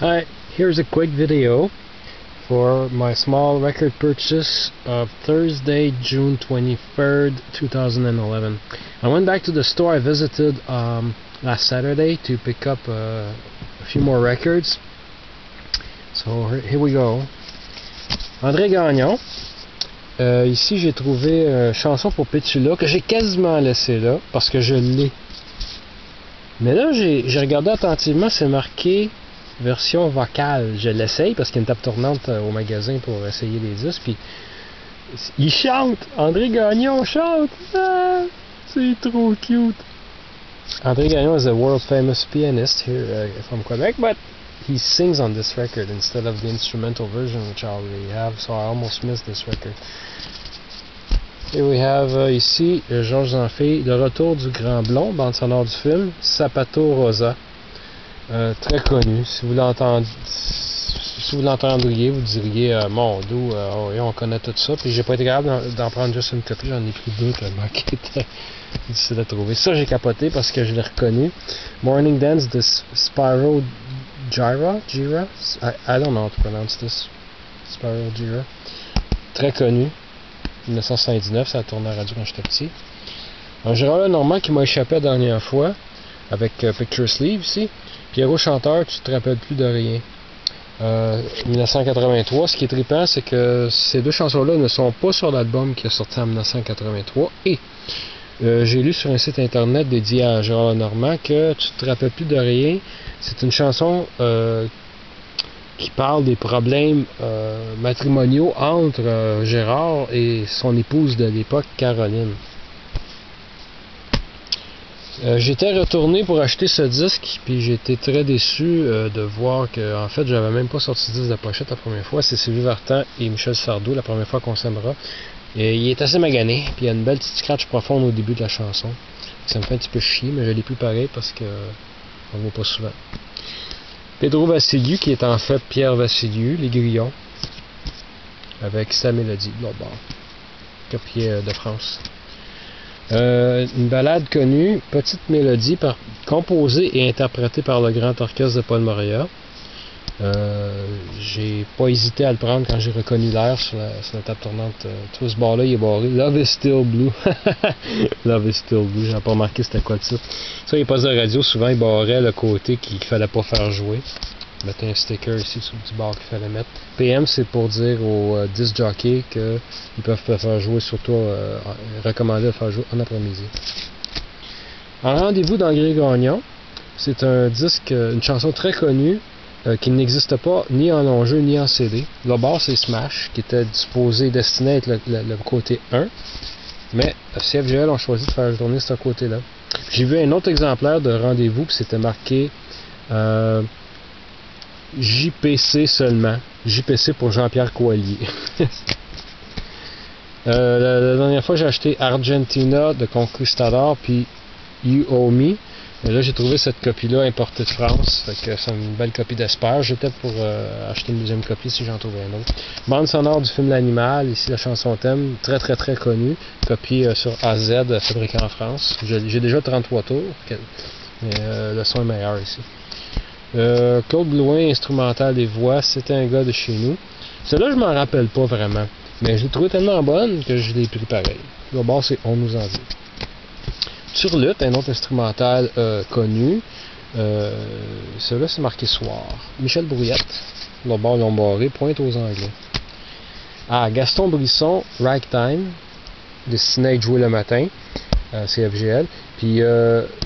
Hi, here's a quick video for my small record purchase of Thursday, June 23rd, 2011. I went back to the store I visited last Saturday to pick up a few more records. So here we go. André Gagnon. Ici j'ai trouvé une chanson pour Pétula que j'ai quasiment laissé là parce que je l'ai. Mais là j'ai regardé attentivement, c'est marqué version vocale. Je l'essaye parce qu'il y a une table tournante au magasin pour essayer les disques. Puis il chante. André Gagnon chante. Ah, c'est trop cute. André Gagnon is a world famous pianist here from Quebec, but he sings on this record instead of the instrumental version which I already have, so I almost missed this record. Here we have ici Georges Zanfé, Le Retour du Grand Blond, bande sonore du film Sapato Rosa. Très connu. Si vous l'entendriez, vous diriez mon dos, oui, on connaît tout ça. Puis j'ai pas été capable d'en prendre juste une copie, j'en ai pris deux tellement qu'il était difficile à trouver. Ça j'ai capoté parce que je l'ai reconnu. Morning Dance de Spyro Gyra? I don't know how to pronounce this. Spyro Gyra. Très connu. 1979, ça a tourné à la radio quand j'étais petit. Un Gérard Lenormand qui m'a échappé la dernière fois avec Picture Sleeve ici. Pierrot Chanteur, tu te rappelles plus de rien. 1983, ce qui est trippant, c'est que ces deux chansons-là ne sont pas sur l'album qui est sorti en 1983. Et j'ai lu sur un site internet dédié à Gérard Lenormand que tu te rappelles plus de rien. C'est une chanson qui parle des problèmes matrimoniaux entre Gérard et son épouse de l'époque, Caroline. J'étais retourné pour acheter ce disque, puis j'ai été très déçu de voir que, en fait, j'avais même pas sorti ce disque de pochette la première fois. C'est Sylvie Vartan et Michel Sardou, la première fois qu'on s'aimera. Et il est assez magané, puis il y a une belle petite scratch profonde au début de la chanson. Ça me fait un petit peu chier, mais je l'ai plus pareil parce que on ne voit pas souvent. Pedro Vassiliou, qui est en fait Pierre Vassiliou, Les Grillons, avec sa mélodie, de l'autre bord, copiée de France. Une ballade connue, petite mélodie composée et interprétée par le grand orchestre de Paul Moria. J'ai pas hésité à le prendre quand j'ai reconnu l'air sur la table tournante. Tout ce bord-là, il est barré. Love is still blue. Love is still blue. J'ai pas remarqué c'était quoi le titre. Ça, les postes de radio, souvent, ils barraient le côté qu'il fallait pas faire jouer. Mettre un sticker ici sur le petit bord qu'il fallait mettre. PM, c'est pour dire aux disc jockeys qu'ils peuvent faire jouer, surtout recommander de faire jouer en après-midi. En rendez-vous d'André Gagnon, c'est un disque, une chanson très connue qui n'existe pas ni en long-jeu ni en CD. Le bord, c'est Smash, qui était destiné à être le côté 1. Mais CFGL ont choisi de faire tourner ce côté-là. J'ai vu un autre exemplaire de rendez-vous, puis c'était marqué JPC seulement. JPC pour Jean-Pierre Coallier. La dernière fois, j'ai acheté Argentina de Conquistador, puis You Owe Me. Et là, j'ai trouvé cette copie-là importée de France. Fait que c'est une belle copie d'Esper. J'ai peut-être pour acheter une deuxième copie si j'en trouve un autre. Bande sonore du film L'Animal. Ici, la chanson thème. Très, très, très connue. Copie sur AZ, fabriquée en France. J'ai déjà 33 tours. Mais le son est meilleur ici. Claude Blouin, instrumental des voix. C'était un gars de chez nous. Celle-là, je m'en rappelle pas vraiment. Mais je l'ai trouvé tellement bonne que je l'ai pris pareil. Là, bon, c'est On nous en dit. Turlutte, un autre instrumental connu. Celui-là, c'est marqué Soir. Michel Brouillette, le bord Lombaré, pointe aux Anglais. Gaston Brisson, Ragtime, destiné à être joué le matin, CFGL. Puis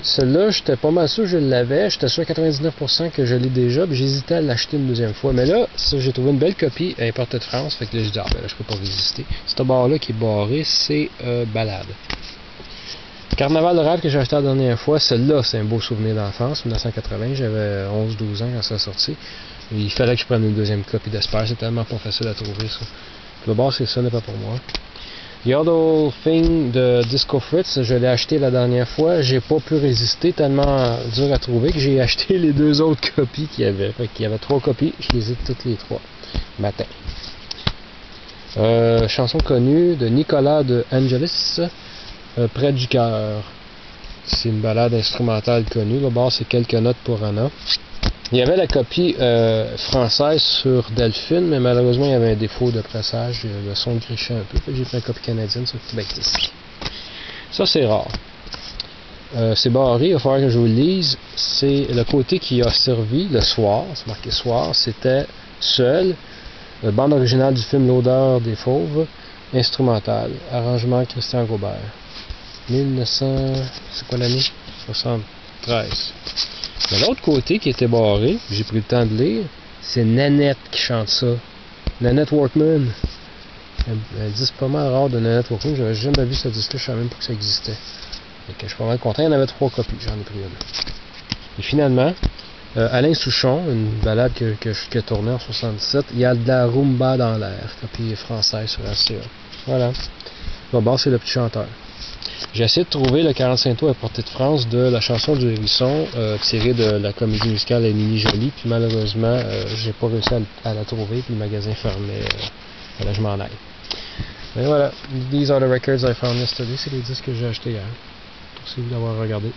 celui-là, j'étais pas mal sûr que je l'avais. J'étais sûr à 99% que je l'ai déjà. Puis j'hésitais à l'acheter une deuxième fois. Mais là, j'ai trouvé une belle copie importée de France. Fait que là, je dis, ben là, je peux pas résister. Ce bord-là qui est barré, c'est Ballade. Carnaval de rêve que j'ai acheté la dernière fois, celle-là, c'est un beau souvenir d'enfance, 1980, j'avais 11-12 ans quand ça a sorti. Il fallait que je prenne une deuxième copie d'Esper, c'est tellement pas facile à trouver ça. Le bord, c'est ça, n'est pas pour moi. Yodel Thing de Disco Fritz, je l'ai acheté la dernière fois, j'ai pas pu résister, tellement dur à trouver que j'ai acheté les deux autres copies qu'il y avait. Fait qu'il y avait 3 copies, je les ai toutes les 3. Matin. Chanson connue de Nicolas de Angelis. Près du cœur. C'est une ballade instrumentale connue. Le bord, c'est Quelques notes pour Anna. Il y avait la copie française sur Delphine, mais malheureusement il y avait un défaut de pressage, le son grichait un peu. J'ai pris la copie canadienne sur Québec ici. Ça c'est rare. C'est barré, il va falloir que je vous le lise. C'est le côté qui a servi le soir, c'est marqué soir, c'était seul. Bande originale du film L'odeur des fauves, instrumental, arrangement Christian Gaubert. 1900, c'est quoi l'année? 73. Mais l'autre côté qui était barré, j'ai pris le temps de lire, c'est Nanette qui chante ça. Nanette Workman. Un disque pas mal rare de Nanette Workman, j'avais jamais vu ce disque-là, je savais même pas que ça existait. Donc, je suis pas mal content, il y en avait 3 copies, j'en ai pris une. Et finalement, Alain Souchon, une balade que tournée en 77, il y a de la rumba dans l'air, copie française sur RCA. Voilà. Bon, c'est le petit chanteur. J'ai essayé de trouver le 45 tours importé de France de la chanson du hérisson tirée de la comédie musicale Émilie Jolie, puis malheureusement, j'ai pas réussi à la trouver, puis le magasin fermait. Là, je m'en aille. Mais voilà, these are the records I found yesterday, c'est les disques que j'ai achetés hier. Merci d'avoir regardé.